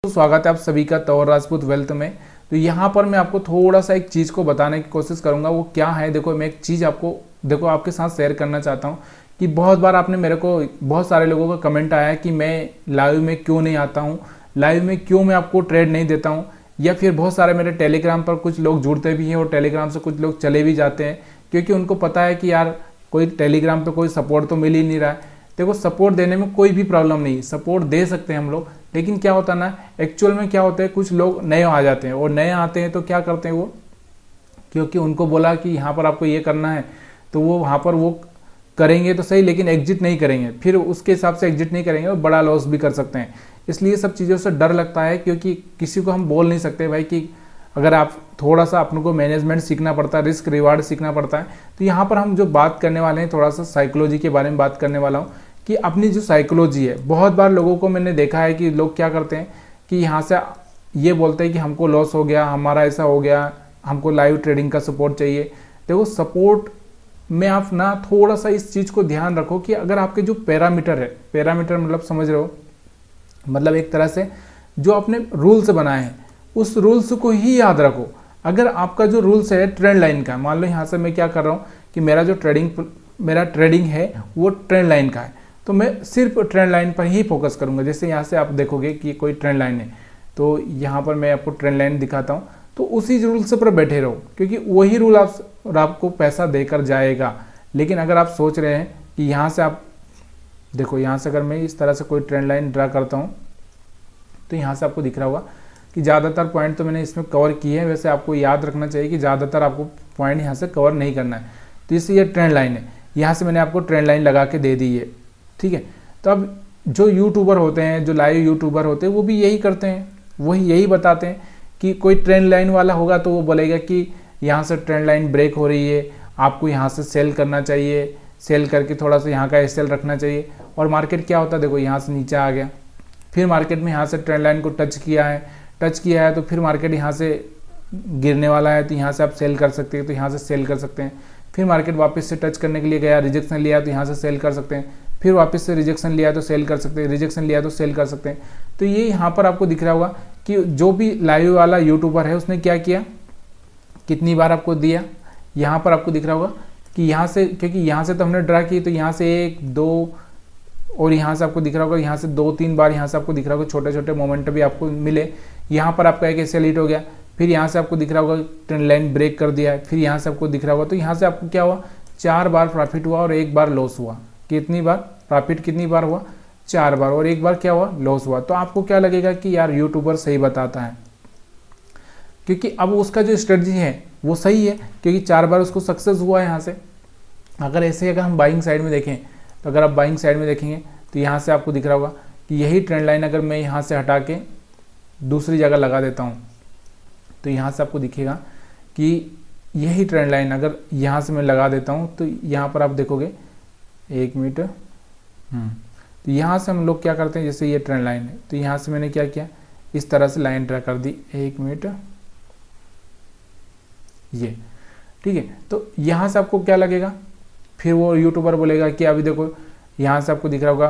स्वागत है आप सभी का तौर राजपूत वेल्थ में। तो यहाँ पर मैं आपको थोड़ा सा एक चीज़ को बताने की कोशिश करूँगा। वो क्या है, देखो मैं एक चीज़ आपके साथ शेयर करना चाहता हूँ कि बहुत बार आपने मेरे को बहुत सारे लोगों का कमेंट आया है कि मैं लाइव में क्यों नहीं आता हूँ, लाइव में क्यों मैं आपको ट्रेड नहीं देता हूँ। या फिर बहुत सारे मेरे टेलीग्राम पर कुछ लोग जुड़ते भी हैं और टेलीग्राम से कुछ लोग चले भी जाते हैं, क्योंकि उनको पता है कि यार कोई टेलीग्राम पे कोई सपोर्ट तो मिल ही नहीं रहा है। देखो सपोर्ट देने में कोई भी प्रॉब्लम नहीं, सपोर्ट दे सकते हैं हम लोग, लेकिन क्या होता है ना, एक्चुअल में क्या होता है, कुछ लोग नए आ जाते हैं और नए आते हैं तो क्या करते हैं वो, क्योंकि उनको बोला कि यहाँ पर आपको ये करना है तो वो वहाँ पर वो करेंगे तो सही, लेकिन एग्जिट नहीं करेंगे, फिर उसके हिसाब से एग्जिट नहीं करेंगे और बड़ा लॉस भी कर सकते हैं। इसलिए सब चीज़ों से डर लगता है, क्योंकि किसी को हम बोल नहीं सकते भाई कि अगर आप थोड़ा सा अपने को मैनेजमेंट सीखना पड़ता है, रिस्क रिवार्ड सीखना पड़ता है। तो यहाँ पर हम जो बात करने वाले हैं, थोड़ा सा साइकोलॉजी के बारे में बात करने वाला हूँ कि अपनी जो साइकोलॉजी है, बहुत बार लोगों को मैंने देखा है कि लोग क्या करते हैं कि यहाँ से ये बोलते हैं कि हमको लॉस हो गया, हमारा ऐसा हो गया, हमको लाइव ट्रेडिंग का सपोर्ट चाहिए। देखो सपोर्ट में आप ना थोड़ा सा इस चीज़ को ध्यान रखो कि अगर आपके जो पैरामीटर है, पैरामीटर मतलब समझ रहे हो, मतलब एक तरह से जो आपने रूल्स बनाए हैं उस रूल्स को ही याद रखो। अगर आपका जो रूल्स है ट्रेंड लाइन का, मान लो यहाँ से मैं क्या कर रहा हूँ कि मेरा ट्रेडिंग है वो ट्रेंड लाइन का है, तो मैं सिर्फ ट्रेंड लाइन पर ही फोकस करूंगा। जैसे यहाँ से आप देखोगे कि कोई ट्रेंड लाइन है, तो यहाँ पर मैं आपको ट्रेंड लाइन दिखाता हूँ, तो उसी रूल से पर बैठे रहो, क्योंकि वही रूल आपको पैसा देकर जाएगा। लेकिन अगर आप सोच रहे हैं कि यहाँ से आप देखो, यहाँ से अगर मैं इस तरह से कोई ट्रेंड लाइन ड्रा करता हूँ तो यहाँ से आपको दिख रहा होगा कि ज़्यादातर पॉइंट तो मैंने इसमें कवर किए हैं। वैसे आपको याद रखना चाहिए कि ज़्यादातर आपको पॉइंट यहाँ से कवर नहीं करना है। तो इसलिए ये ट्रेंड लाइन है, यहाँ से मैंने आपको ट्रेंड लाइन लगा के दे दी है, ठीक है। तो अब जो यूट्यूबर होते हैं, जो लाइव यूट्यूबर होते हैं, वो भी यही करते हैं, वही यही बताते हैं कि कोई ट्रेंड लाइन वाला होगा तो वो बोलेगा कि यहाँ से ट्रेंड लाइन ब्रेक हो रही है, आपको यहाँ से सेल करना चाहिए, सेल करके थोड़ा सा यहाँ का एसएल रखना चाहिए। और मार्केट क्या होता है, देखो यहाँ से नीचे आ गया, फिर मार्केट में यहाँ से ट्रेंड लाइन को टच किया है तो फिर मार्केट यहाँ से गिरने वाला है, तो यहाँ से आप सेल कर सकते हैं, तो यहाँ से सेल कर सकते हैं। फिर मार्केट वापस से टच करने के लिए गया, रिजेक्शन लिया तो यहाँ से सेल कर सकते हैं, फिर वापस से रिजेक्शन लिया तो सेल कर सकते हैं, रिजेक्शन लिया तो सेल कर सकते हैं। तो ये यहाँ पर आपको दिख रहा होगा कि जो भी लाइव वाला यूट्यूबर है उसने क्या किया, कितनी बार आपको दिया। यहाँ पर आपको दिख रहा होगा कि यहाँ से, क्योंकि यहाँ से तो हमने ड्रा की, तो यहाँ से 1 2 और यहाँ से आपको दिख रहा होगा, यहाँ से 2-3 बार यहाँ से आपको दिख रहा होगा, छोटे छोटे मोमेंट भी आपको मिले। यहाँ पर आपका एक एसएल हिट हो गया, फिर यहाँ से आपको दिख रहा होगा ट्रेंड लाइन ब्रेक कर दिया है, फिर यहाँ से आपको दिख रहा होगा, तो यहाँ से आपको क्या हुआ, 4 बार प्रॉफिट हुआ और 1 बार लॉस हुआ। कितनी बार प्रॉफिट, कितनी बार हुआ, 4 बार, और 1 बार क्या हुआ, लॉस हुआ। तो आपको क्या लगेगा कि यार यूट्यूबर सही बताता है, क्योंकि अब उसका जो स्ट्रेटजी है वो सही है, क्योंकि 4 बार उसको सक्सेस हुआ है यहाँ से। अगर ऐसे अगर हम बाइंग साइड में देखें, तो अगर आप बाइंग साइड में देखेंगे तो यहाँ से आपको दिख रहा होगा कि यही ट्रेंड लाइन अगर मैं यहाँ से हटा के दूसरी जगह लगा देता हूँ, तो यहाँ से आपको दिखेगा कि यही ट्रेंड लाइन अगर यहाँ से मैं लगा देता हूँ, तो यहाँ पर आप देखोगे 1 मिनट, तो यहाँ से हम लोग क्या करते हैं, जैसे ये ट्रेंड लाइन है, तो यहाँ से मैंने क्या किया, इस तरह से लाइन ड्रा कर दी, 1 मिनट, ये ठीक है। तो यहाँ से आपको क्या लगेगा, फिर वो यूट्यूबर बोलेगा कि अभी देखो यहाँ से आपको दिख रहा होगा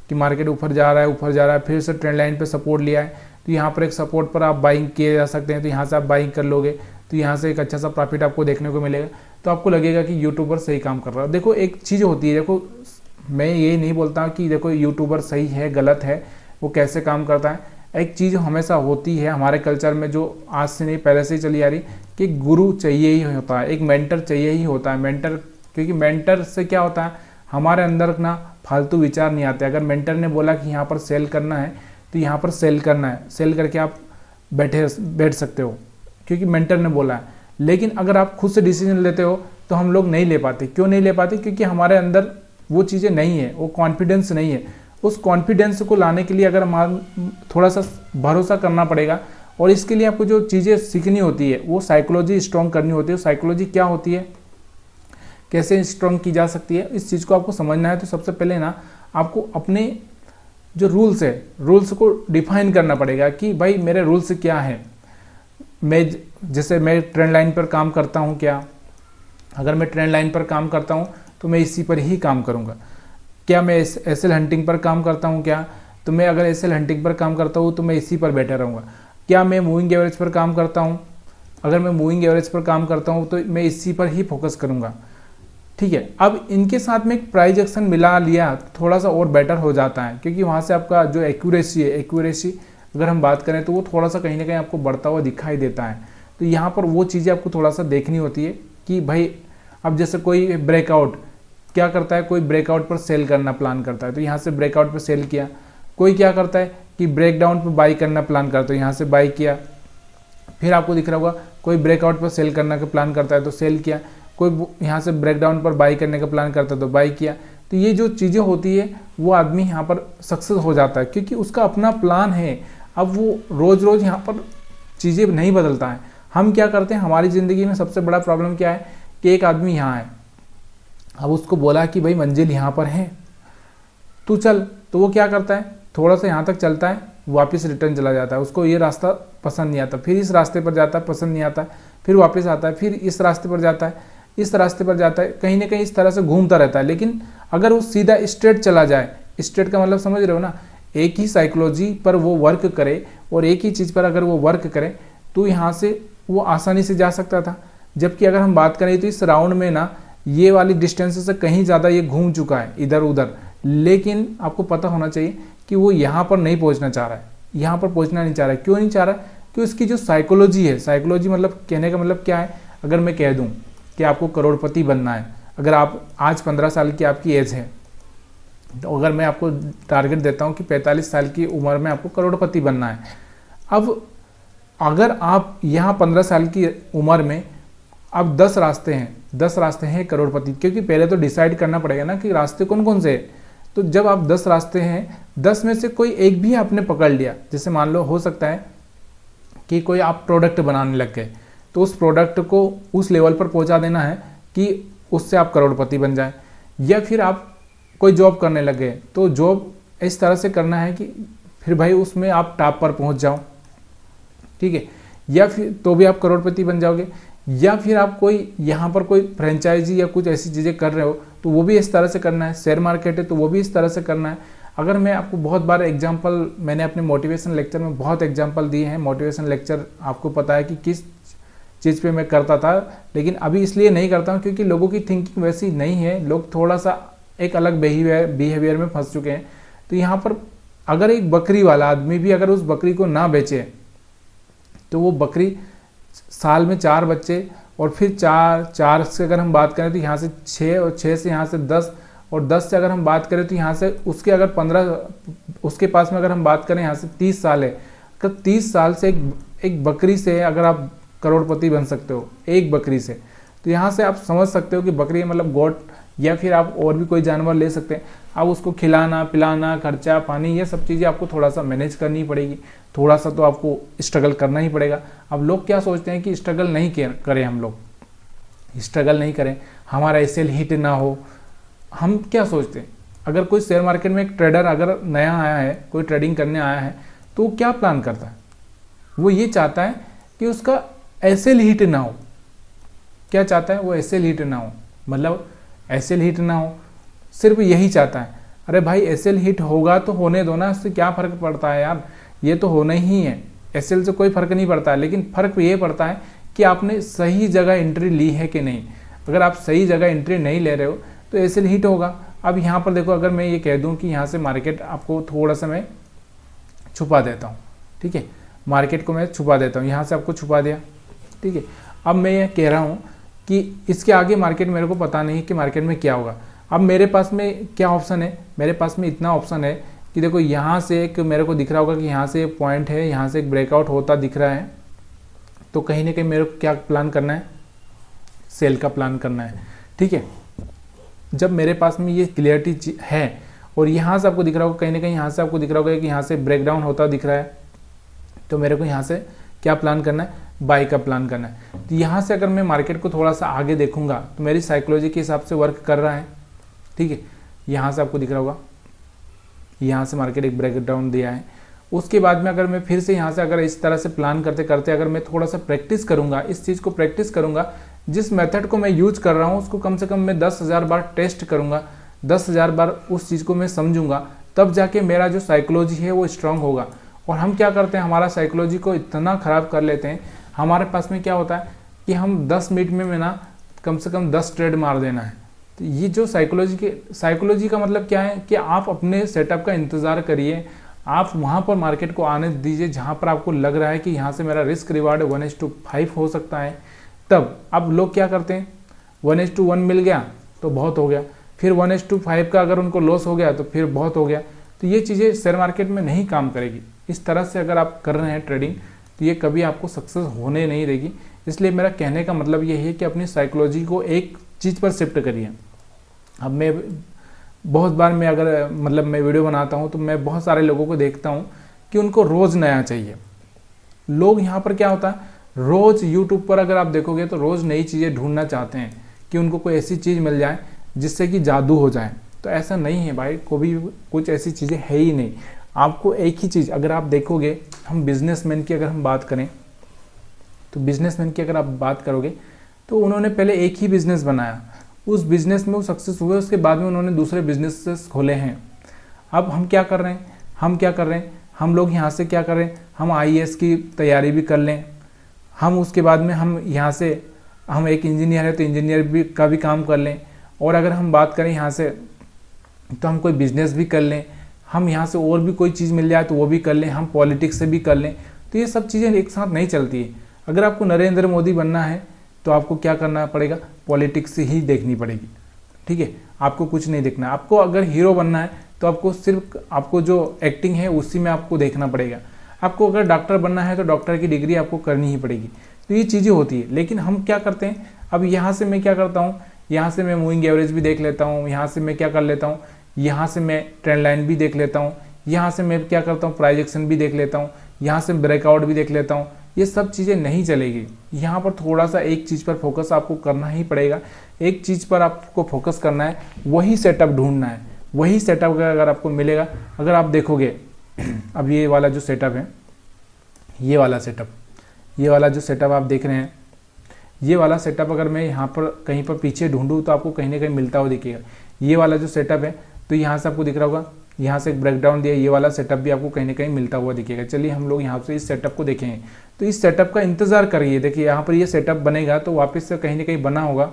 कि मार्केट ऊपर जा रहा है, फिर से ट्रेंड लाइन पे सपोर्ट लिया है, तो यहाँ पर एक सपोर्ट पर आप बाइंग किए जा सकते हैं, तो यहाँ से आप बाइंग कर लोगे, तो यहाँ से एक अच्छा सा प्रॉफिट आपको देखने को मिलेगा। तो आपको लगेगा कि यूट्यूबर सही काम कर रहा है। देखो एक चीज़ होती है, देखो मैं ये नहीं बोलता कि देखो यूट्यूबर सही है गलत है, वो कैसे काम करता है। एक चीज़ हमेशा होती है हमारे कल्चर में, जो आज से नहीं पहले से ही चली आ रही, कि गुरु चाहिए ही होता है, एक मेंटर चाहिए ही होता है। मेंटर, क्योंकि मेंटर से क्या होता है, हमारे अंदर ना फालतू विचार नहीं आते। अगर मेंटर ने बोला कि यहाँ पर सेल करना है तो यहाँ पर सेल करना है, सेल करके आप बैठ सकते हो, क्योंकि मेंटर ने बोला है। लेकिन अगर आप खुद से डिसीजन लेते हो तो हम लोग नहीं ले पाते। क्यों नहीं ले पाते, क्योंकि हमारे अंदर वो चीज़ें नहीं है, वो कॉन्फिडेंस नहीं है। उस कॉन्फिडेंस को लाने के लिए अगर थोड़ा सा भरोसा करना पड़ेगा, और इसके लिए आपको जो चीज़ें सीखनी होती है वो साइकोलॉजी स्ट्रॉन्ग करनी होती है। साइकोलॉजी क्या होती है, कैसे स्ट्रॉन्ग की जा सकती है, इस चीज़ को आपको समझना है। तो सबसे पहले ना आपको अपने जो रूल्स है, रूल्स को डिफाइन करना पड़ेगा कि भाई मेरे रूल्स क्या है। जैसे मैं ट्रेंड लाइन पर काम करता हूँ, क्या अगर मैं ट्रेंड लाइन पर काम करता हूँ तो मैं इसी पर ही काम करूँगा। क्या मैं एसएल हंटिंग पर काम करता हूँ, क्या तो मैं अगर एसएल हंटिंग पर काम करता हूँ तो मैं इसी पर बैठा रहूँगा। क्या मैं मूविंग एवरेज पर काम करता हूँ, अगर मैं मूविंग एवरेज पर काम करता हूँ तो मैं इसी पर ही फोकस करूँगा। ठीक है, अब इनके साथ में एक प्राइस एक्शन मिला लिया तो थोड़ा सा और बेटर हो जाता है, क्योंकि वहाँ से आपका जो एक्यूरेसी है, एक्यूरेसी अगर हम बात करें तो वो थोड़ा सा कहीं ना कहीं आपको बढ़ता हुआ दिखाई देता है। तो यहाँ पर वो चीज़ें आपको थोड़ा सा देखनी होती है कि भाई अब जैसे कोई ब्रेकआउट क्या करता है, कोई ब्रेकआउट पर सेल करना प्लान करता है तो यहाँ से ब्रेकआउट पर सेल किया। कोई क्या करता है कि ब्रेकडाउन पर बाई करना प्लान करता है, यहाँ से बाई किया। फिर आपको दिख रहा होगा कोई ब्रेकआउट पर सेल करने का प्लान करता है तो सेल किया, कोई यहाँ से ब्रेकडाउन पर बाई करने का प्लान करता है तो बाई किया। तो ये जो चीज़ें होती है वो आदमी यहाँ पर सक्सेस हो जाता है, क्योंकि उसका अपना प्लान है। अब वो रोज़ रोज़ यहाँ पर चीज़ें नहीं बदलता है। हम क्या करते हैं, हमारी ज़िंदगी में सबसे बड़ा प्रॉब्लम क्या है कि एक आदमी यहाँ है, अब उसको बोला कि भाई मंजिल यहाँ पर है तू चल, तो वो क्या करता है, थोड़ा सा यहाँ तक चलता है, वापस रिटर्न चला जाता है। उसको ये रास्ता पसंद नहीं आता, फिर इस रास्ते पर जाता है, पसंद नहीं आता, फिर वापस आता है, फिर इस रास्ते पर जाता है, इस रास्ते पर जाता है, कहीं ना कहीं इस तरह से घूमता रहता है। लेकिन अगर वो सीधा स्ट्रेट चला जाए, स्ट्रेट का मतलब समझ रहे हो ना, एक ही साइकोलॉजी पर वो वर्क करे और एक ही चीज़ पर अगर वो वर्क करे तो यहाँ से वो आसानी से जा सकता था। जबकि अगर हम बात करें तो इस राउंड में ना ये वाली डिस्टेंस से कहीं ज़्यादा ये घूम चुका है इधर उधर, लेकिन आपको पता होना चाहिए कि वो यहाँ पर नहीं पहुँचना चाह रहा है, यहाँ पर पहुँचना नहीं चाह रहा है। क्यों नहीं चाह रहा है? कि उसकी जो साइकोलॉजी है, साइकोलॉजी मतलब कहने का मतलब क्या है, अगर मैं कह दूँ कि आपको करोड़पति बनना है, अगर आप आज 15 साल की आपकी एज है, तो अगर मैं आपको टारगेट देता हूँ कि 45 साल की उम्र में आपको करोड़पति बनना है। अब अगर आप यहाँ 15 साल की उम्र में अब 10 रास्ते हैं, 10 रास्ते हैं करोड़पति, क्योंकि पहले तो डिसाइड करना पड़ेगा ना कि रास्ते कौन कौन से हैं। तो जब आप 10 रास्ते हैं, 10 में से कोई एक भी आपने पकड़ लिया, जैसे मान लो हो सकता है कि कोई आप प्रोडक्ट बनाने लग गए, तो उस प्रोडक्ट को उस लेवल पर पहुंचा देना है कि उससे आप करोड़पति बन जाए। या फिर आप कोई जॉब करने लग गए, तो जॉब इस तरह से करना है कि फिर भाई उसमें आप टॉप पर पहुंच जाओ, ठीक है, या फिर तो भी आप करोड़पति बन जाओगे। या फिर आप कोई यहाँ पर कोई फ्रेंचाइजी या कुछ ऐसी चीज़ें कर रहे हो तो वो भी इस तरह से करना है, शेयर मार्केट है तो वो भी इस तरह से करना है। अगर मैं आपको बहुत बार एग्जांपल, मैंने अपने मोटिवेशन लेक्चर में बहुत एग्जांपल दिए हैं, मोटिवेशन लेक्चर आपको पता है कि किस चीज़ पे मैं करता था, लेकिन अभी इसलिए नहीं करता हूँ क्योंकि लोगों की थिंकिंग वैसी नहीं है, लोग थोड़ा सा एक अलग बिहेवियर में फंस चुके हैं। तो यहाँ पर अगर एक बकरी वाला आदमी भी अगर उस बकरी को ना बेचे तो वो बकरी साल में 4 बच्चे और फिर 4 से अगर हम बात करें तो यहाँ से 6 और 6 से यहाँ से 10 और 10 से अगर हम बात करें तो यहाँ से उसके अगर 15, उसके पास में अगर हम बात करें यहाँ से 30 साल है, तो 30 साल से एक बकरी से अगर आप करोड़पति बन सकते हो, एक बकरी से। तो यहाँ से आप समझ सकते हो कि बकरी मतलब गोट, या फिर आप और भी कोई जानवर ले सकते हैं। आप उसको खिलाना पिलाना, खर्चा पानी, ये सब चीज़ें आपको थोड़ा सा मैनेज करनी पड़ेगी, थोड़ा सा तो आपको स्ट्रगल करना ही पड़ेगा। अब लोग क्या सोचते हैं कि स्ट्रगल नहीं करें, हम लोग स्ट्रगल नहीं करें, हमारा एसएल हिट ना हो। हम क्या सोचते हैं, अगर कोई शेयर मार्केट में एक ट्रेडर अगर नया आया है, कोई ट्रेडिंग करने आया है, तो वो क्या प्लान करता है, वो ये चाहता है कि उसका एसएल हिट ना हो। क्या चाहता है वो? एसएल हिट ना हो, मतलब एसएल हिट ना हो, सिर्फ यही चाहता है। अरे भाई एसएल हिट होगा तो होने दो ना, उससे क्या फ़र्क पड़ता है यार, ये तो होना ही है, एसएल से कोई फ़र्क नहीं पड़ता है। लेकिन फ़र्क ये पड़ता है कि आपने सही जगह एंट्री ली है कि नहीं। अगर आप सही जगह एंट्री नहीं ले रहे हो तो एसएल हिट होगा। अब यहाँ पर देखो, अगर मैं ये कह दूँ कि यहाँ से मार्केट आपको थोड़ा सा मैं छुपा देता हूँ, ठीक है, मार्केट को मैं छुपा देता हूँ, यहाँ से आपको छुपा दिया, ठीक है। अब मैं ये कह रहा हूँ कि इसके आगे मार्केट मेरे को पता नहीं कि मार्केट में क्या होगा। अब मेरे पास में क्या ऑप्शन है, मेरे पास में इतना ऑप्शन है कि देखो यहाँ से एक मेरे को दिख रहा होगा कि यहाँ से एक पॉइंट है, यहाँ से एक ब्रेकआउट होता दिख रहा है, तो कहीं ना कहीं मेरे को क्या प्लान करना है, सेल का प्लान करना है, ठीक है। जब मेरे पास में ये क्लियरिटी है और यहाँ से आपको दिख रहा होगा, कहीं ना कहीं यहाँ से आपको दिख रहा होगा कि यहाँ से ब्रेकडाउन होता दिख रहा है, तो मेरे को यहाँ से क्या प्लान करना है, बाई का प्लान करना है। तो यहाँ से अगर मैं मार्केट को थोड़ा सा आगे देखूंगा तो मेरी साइकोलॉजी के हिसाब से वर्क कर रहा है, ठीक है। यहाँ से आपको दिख रहा होगा, यहाँ से मार्केट एक ब्रेकडाउन दिया है। उसके बाद में अगर मैं फिर से यहाँ से अगर इस तरह से प्लान करते करते अगर मैं थोड़ा सा प्रैक्टिस करूँगा, इस चीज़ को प्रैक्टिस करूँगा, जिस मेथड को मैं यूज कर रहा हूँ उसको कम से कम मैं 10,000 बार टेस्ट करूँगा, 10,000 बार उस चीज़ को मैं समझूंगा, तब जाके मेरा जो साइकोलॉजी है वो स्ट्रांग होगा। और हम क्या करते हैं, हमारा साइकोलॉजी को इतना ख़राब कर लेते हैं, हमारे पास में क्या होता है कि हम 10 मिनट में ना कम से कम 10 ट्रेड मार देना है। तो ये जो साइकोलॉजी का मतलब क्या है कि आप अपने सेटअप का इंतज़ार करिए, आप वहाँ पर मार्केट को आने दीजिए जहाँ पर आपको लग रहा है कि यहाँ से मेरा रिस्क रिवार्ड 1:5 हो सकता है। तब अब लोग क्या करते हैं, 1:1 मिल गया तो बहुत हो गया, फिर 1:5 का अगर उनको लॉस हो गया तो फिर बहुत हो गया। तो ये चीज़ें शेयर मार्केट में नहीं काम करेगी। इस तरह से अगर आप कर रहे हैं ट्रेडिंग तो ये कभी आपको सक्सेस होने नहीं देगी। इसलिए मेरा कहने का मतलब ये है कि अपनी साइकोलॉजी को एक चीज़ पर शिफ्ट करिए। अब मैं बहुत बार मैं अगर मतलब मैं वीडियो बनाता हूँ तो मैं बहुत सारे लोगों को देखता हूँ कि उनको रोज़ नया चाहिए। लोग यहाँ पर क्या होता है, रोज़ यूट्यूब पर अगर आप देखोगे तो रोज़ नई चीज़ें ढूंढना चाहते हैं कि उनको कोई ऐसी चीज़ मिल जाए जिससे कि जादू हो जाए। तो ऐसा नहीं है भाई, कोई कुछ ऐसी चीज़ें है ही नहीं। आपको एक ही चीज़, अगर आप देखोगे, हम बिजनेसमैन की अगर हम बात करें तो बिजनेसमैन की अगर आप बात करोगे तो उन्होंने पहले एक ही बिज़नेस बनाया, उस बिज़नेस में वो सक्सेस हुए, उसके बाद में उन्होंने दूसरे बिजनेसेस खोले हैं। अब हम क्या कर रहे हैं, हम लोग यहाँ से क्या कर रहे हैं, हम IAS की तैयारी भी कर लें, हम उसके बाद में हम यहाँ से हम एक इंजीनियर है तो इंजीनियर भी का भी काम कर लें, और अगर हम बात करें यहाँ से तो हम कोई बिज़नेस भी कर लें, हम यहाँ से और भी कोई चीज़ मिल जाए तो वो भी कर लें, हम पॉलिटिक्स से भी कर लें। तो ये सब चीज़ें एक साथ नहीं चलती है। अगर आपको नरेंद्र मोदी बनना है तो आपको क्या करना पड़ेगा, पॉलिटिक्स ही देखनी पड़ेगी, ठीक है, आपको कुछ नहीं देखना। आपको अगर हीरो बनना है तो आपको सिर्फ आपको जो एक्टिंग है उसी में आपको देखना पड़ेगा। आपको अगर डॉक्टर बनना है तो डॉक्टर की डिग्री आपको करनी ही पड़ेगी। तो ये चीज़ें होती है। लेकिन हम क्या करते हैं, अब यहाँ से मैं क्या करता हूँ, यहाँ से मैं मूविंग एवरेज भी देख लेता हूँ, यहाँ से मैं क्या कर लेता हूँ, यहाँ से मैं ट्रेंड लाइन भी देख लेता हूँ, यहाँ से मैं क्या करता हूँ, प्राइस एक्शन भी देख लेता हूँ, यहाँ से ब्रेकआउट भी देख लेता हूँ। ये सब चीज़ें नहीं चलेगी। यहाँ पर थोड़ा सा एक चीज़ पर फोकस आपको करना ही पड़ेगा। एक चीज़ पर आपको फोकस करना है, वही सेटअप ढूंढना है। वही सेटअप अगर आपको मिलेगा, अगर आप देखोगे अब ये वाला जो सेटअप है, ये वाला जो सेटअप आप देख रहे हैं, ये वाला सेटअप अगर मैं यहाँ पर कहीं पर पीछे ढूंढूँ तो आपको कहीं ना कहीं मिलता हुआ दिखेगा। ये वाला जो सेटअप है तो यहाँ से आपको दिख रहा होगा, यहाँ से एक ब्रेकडाउन दिया, ये वाला सेटअप भी आपको कहीं ना कहीं मिलता हुआ दिखेगा। चलिए हम लोग यहाँ से इस सेटअप को देखेंगे। तो इस सेटअप का इंतज़ार करिए। देखिए यहाँ पर ये सेटअप बनेगा तो वापस से कहीं ना कहीं बना होगा,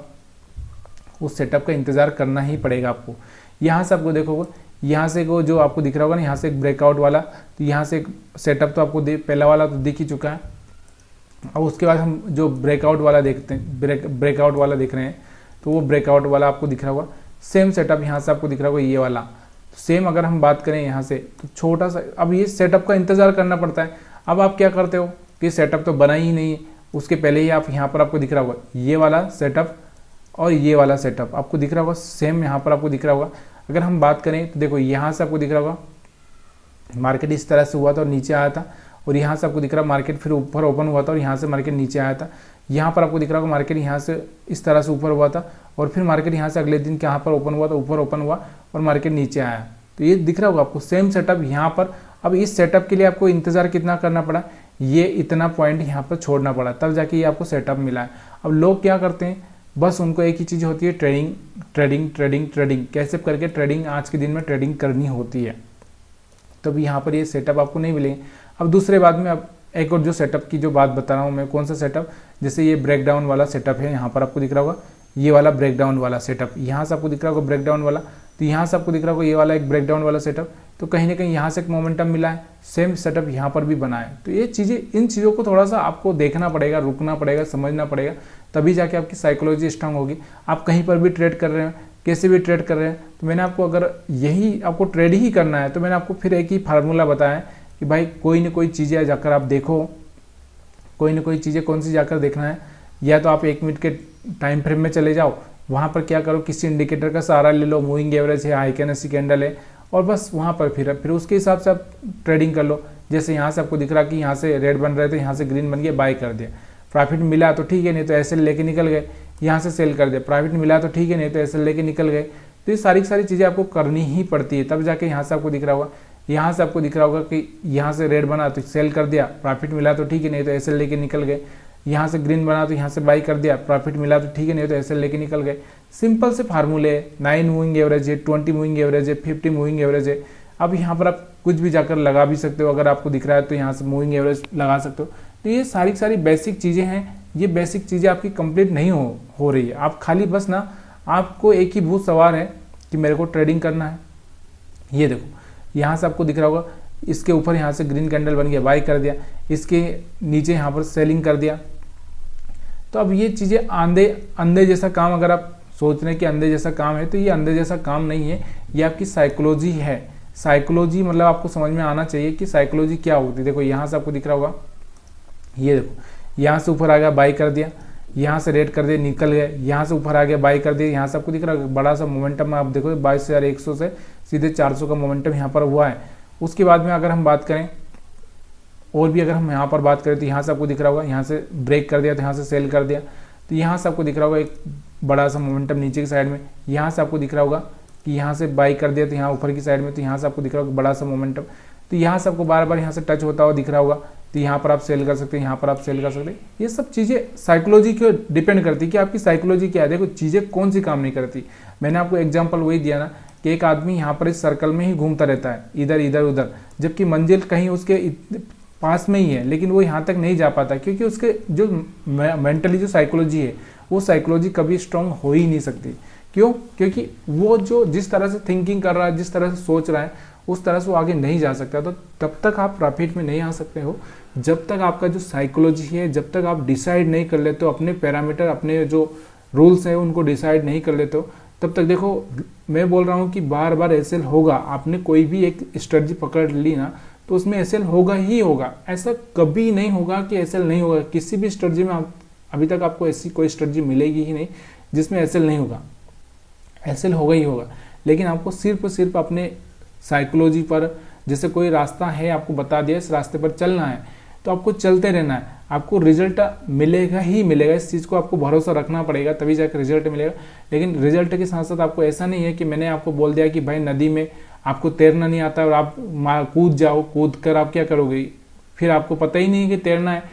उस सेटअप का इंतज़ार करना ही पड़ेगा आपको। यहाँ से आपको देखोगे, यहाँ से को जो आपको दिख रहा होगा ना, यहाँ से एक ब्रेकआउट वाला, तो यहाँ से एक सेटअप तो आपको पहला वाला तो दिख ही चुका है। अब उसके बाद हम जो ब्रेकआउट वाला देखते हैं, ब्रेकआउट वाला देख रहे हैं, तो वो ब्रेकआउट वाला आपको दिख रहा होगा। सेम सेटअप यहाँ से आपको दिख रहा होगा, ये वाला सेम। अगर हम बात करें यहाँ से तो छोटा सा, अब ये सेटअप का इंतज़ार करना पड़ता है। अब आप क्या करते हो कि सेटअप तो बना ही नहीं है, उसके पहले ही आप यहाँ पर आपको दिख रहा होगा ये वाला सेटअप और ये वाला सेटअप आपको दिख रहा होगा, सेम यहाँ पर आपको दिख रहा होगा। अगर हम बात करें तो देखो यहाँ से आपको दिख रहा होगा मार्केट इस तरह से हुआ था और नीचे आया था, और यहाँ से आपको दिख रहा है मार्केट फिर ऊपर ओपन हुआ था और यहाँ से मार्केट नीचे आया था। यहाँ पर आपको दिख रहा होगा मार्केट यहाँ से इस तरह से ऊपर हुआ था और फिर मार्केट यहाँ से अगले दिन यहाँ पर ओपन हुआ था, ऊपर ओपन हुआ और मार्केट नीचे आया। तो ये दिख रहा होगा आपको सेम सेटअप यहाँ पर। अब इस सेटअप के लिए आपको इंतज़ार कितना करना पड़ा, ये इतना पॉइंट यहाँ पर छोड़ना पड़ा, तब जाके ये आपको सेटअप मिला है। अब लोग क्या करते हैं, बस उनको एक ही चीज़ होती है, ट्रेडिंग ट्रेडिंग ट्रेडिंग ट्रेडिंग, कैसे करके ट्रेडिंग आज के दिन में ट्रेडिंग करनी होती है। तब यहाँ पर ये सेटअप आपको नहीं मिलेंगे। अब दूसरे बाद में अब एक और जो सेटअप की जो बात बता रहा हूँ मैं, कौन सा सेटअप, जैसे ये ब्रेकडाउन वाला सेटअप है, यहाँ पर आपको दिख रहा होगा ये वाला ब्रेकडाउन वाला सेटअप, यहाँ से आपको दिख रहा होगा ब्रेकडाउन वाला, तो यहाँ से आपको दिख रहा होगा ये वाला एक ब्रेकडाउन वाला सेटअप। तो कहीं ना कहीं यहाँ से एक मोमेंटम मिला है, सेम सेटअप यहाँ पर भी बना है। तो ये चीज़ें, इन चीज़ों को थोड़ा सा आपको देखना पड़ेगा, रुकना पड़ेगा, समझना पड़ेगा, तभी जाके आपकी साइकोलॉजी स्ट्रांग होगी। आप कहीं पर भी ट्रेड कर रहे हैं, कैसे भी ट्रेड कर रहे हैं, तो मैंने आपको, अगर यही आपको ट्रेड ही करना है तो मैंने आपको फिर एक ही फार्मूला बताया कि भाई कोई ना कोई चीज़ें जाकर आप देखो, कोई ना कोई चीज़ें कौन सी जाकर देखना है, या तो आप 1 मिनट के टाइम फ्रेम में चले जाओ, वहाँ पर क्या करो, किसी इंडिकेटर का सहारा ले लो, मूविंग एवरेज है, हाई कैंडल कैंडल है, और बस वहाँ पर फिर उसके हिसाब से आप ट्रेडिंग कर लो। जैसे यहाँ से आपको दिख रहा कि यहाँ से रेड बन रहे थे, यहाँ से ग्रीन बन गया, बाय कर दिया, प्रॉफिट मिला तो ठीक है, नहीं तो ऐसे लेके निकल गए, यहाँ से सेल कर दिया, प्रॉफिट मिला तो ठीक है, नहीं तो ऐसे लेके निकल गए। तो ये सारी चीज़ें आपको करनी ही पड़ती है, तब जाके यहाँ से आपको दिख रहा होगा, यहाँ से आपको दिख रहा होगा कि यहाँ से रेड बना तो सेल कर दिया, प्रॉफिट मिला तो ठीक है, नहीं तो ऐसे लेके निकल गए। यहाँ से ग्रीन बना तो यहाँ से बाई कर दिया, प्रॉफिट मिला तो ठीक है, नहीं तो ऐसे लेके निकल गए। सिंपल से फार्मूले, 9 मूविंग एवरेज है, 20 मूविंग एवरेज है, 50 मूविंग एवरेज है, अब यहाँ पर आप कुछ भी जाकर लगा भी सकते हो, अगर आपको दिख रहा है तो यहाँ से मूविंग एवरेज लगा सकते हो। तो ये सारी बेसिक चीज़ें हैं, ये बेसिक चीज़ें आपकी कंप्लीट नहीं हो रही है। आप खाली बस ना, आपको एक ही भूत सवार है कि मेरे को ट्रेडिंग करना है। ये देखो यहाँ से आपको दिख रहा होगा, इसके ऊपर यहाँ से ग्रीन कैंडल बन गया, बाई कर दिया, इसके नीचे यहाँ पर सेलिंग कर दिया। तो अब ये चीज़ें अंधे जैसा काम, अगर आप सोच रहे हैं कि अंधे जैसा काम है, तो ये अंधे जैसा काम नहीं है, ये आपकी साइकोलॉजी है। साइकोलॉजी मतलब आपको समझ में आना चाहिए कि साइकोलॉजी क्या होती है। देखो यहाँ से आपको दिख रहा होगा, ये देखो यहाँ से ऊपर आ गया, बाई कर दिया, यहाँ से रेड कर दिया, निकल गए, यहाँ से ऊपर आ गया, बाई कर दिया, यहाँ से आपको दिख रहा है बड़ा सा मोमेंटम। आप देखो 22,100 से सीधे 400 का मोमेंटम यहाँ पर हुआ है। उसके बाद में अगर हम बात करें और भी, अगर हम यहाँ पर बात करें तो यहाँ से आपको दिख रहा होगा, यहाँ से ब्रेक कर दिया तो यहाँ से सेल कर दिया, तो यहाँ से आपको दिख रहा होगा एक बड़ा सा मोमेंटम नीचे की साइड में। यहाँ से आपको दिख रहा होगा कि यहाँ से बाई कर दिया तो यहाँ ऊपर की साइड में, तो यहाँ से आपको दिख रहा होगा बड़ा सा मोमेंटम। तो यहाँ से आपको बार बार यहाँ से टच होता हुआ दिख रहा होगा, तो यहाँ पर आप सेल कर सकते हैं, यहाँ पर आप सेल कर सकते हैं। ये सब चीज़ें साइकोलॉजी के डिपेंड करती है कि आपकी साइकोलॉजी क्या है। देखो चीज़ें कौन सी काम नहीं करती। मैंने आपको एग्जांपल वही दिया ना कि एक आदमी यहाँ पर इस सर्कल में ही घूमता रहता है, इधर इधर उधर, जबकि मंजिल कहीं उसके पास में ही है, लेकिन वो यहाँ तक नहीं जा पाता, क्योंकि उसके जो मेंटली जो साइकोलॉजी है, वो साइकोलॉजी कभी स्ट्रांग हो ही नहीं सकती। क्यों? क्योंकि वो जो जिस तरह से थिंकिंग कर रहा है, जिस तरह से सोच रहा है, उस तरह से वो आगे नहीं जा सकता। तो तब तक आप प्रॉफिट में नहीं आ सकते हो जब तक आपका जो साइकोलॉजी है, जब तक आप डिसाइड नहीं कर लेते हो अपने पैरामीटर, अपने जो रूल्स हैं उनको डिसाइड नहीं कर लेते हो, तब तक। देखो मैं बोल रहा हूँ कि बार बार एसएल होगा। आपने कोई भी एक स्ट्रेटजी पकड़ ली ना, तो उसमें एसएल होगा ही होगा। ऐसा कभी नहीं होगा कि एसएल नहीं होगा। किसी भी स्ट्रेटजी में अभी तक आपको ऐसी कोई स्ट्रेटजी मिलेगी ही नहीं जिसमें एसएल नहीं होगा। एसएल होगा ही होगा, लेकिन आपको सिर्फ अपने साइकोलॉजी पर, जैसे कोई रास्ता है आपको बता दिया, इस रास्ते पर चलना है, तो आपको चलते रहना है, आपको रिजल्ट मिलेगा ही मिलेगा। इस चीज़ को आपको भरोसा रखना पड़ेगा, तभी जाकर रिजल्ट मिलेगा। लेकिन रिजल्ट के साथ साथ आपको ऐसा नहीं है कि मैंने आपको बोल दिया कि भाई नदी में आपको तैरना नहीं आता और आप कूद जाओ, कूद कर आप क्या करोगे, फिर आपको पता ही नहीं है कि तैरना है।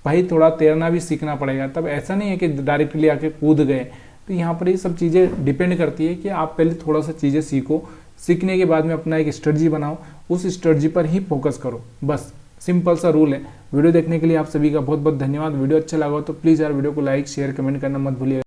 भाई थोड़ा तैरना भी सीखना पड़ेगा। तब ऐसा नहीं है कि डायरेक्टली आके कूद गए। तो यहाँ पर ये सब चीज़ें डिपेंड करती है कि आप पहले थोड़ा सा चीज़ें सीखो, सीखने के बाद में अपना एक स्ट्रेटजी बनाओ, उस स्ट्रेटजी पर ही फोकस करो। बस सिंपल सा रूल है। वीडियो देखने के लिए आप सभी का बहुत बहुत धन्यवाद। वीडियो अच्छा लगा हो तो प्लीज़ यार वीडियो को लाइक शेयर कमेंट करना मत भूलिएगा।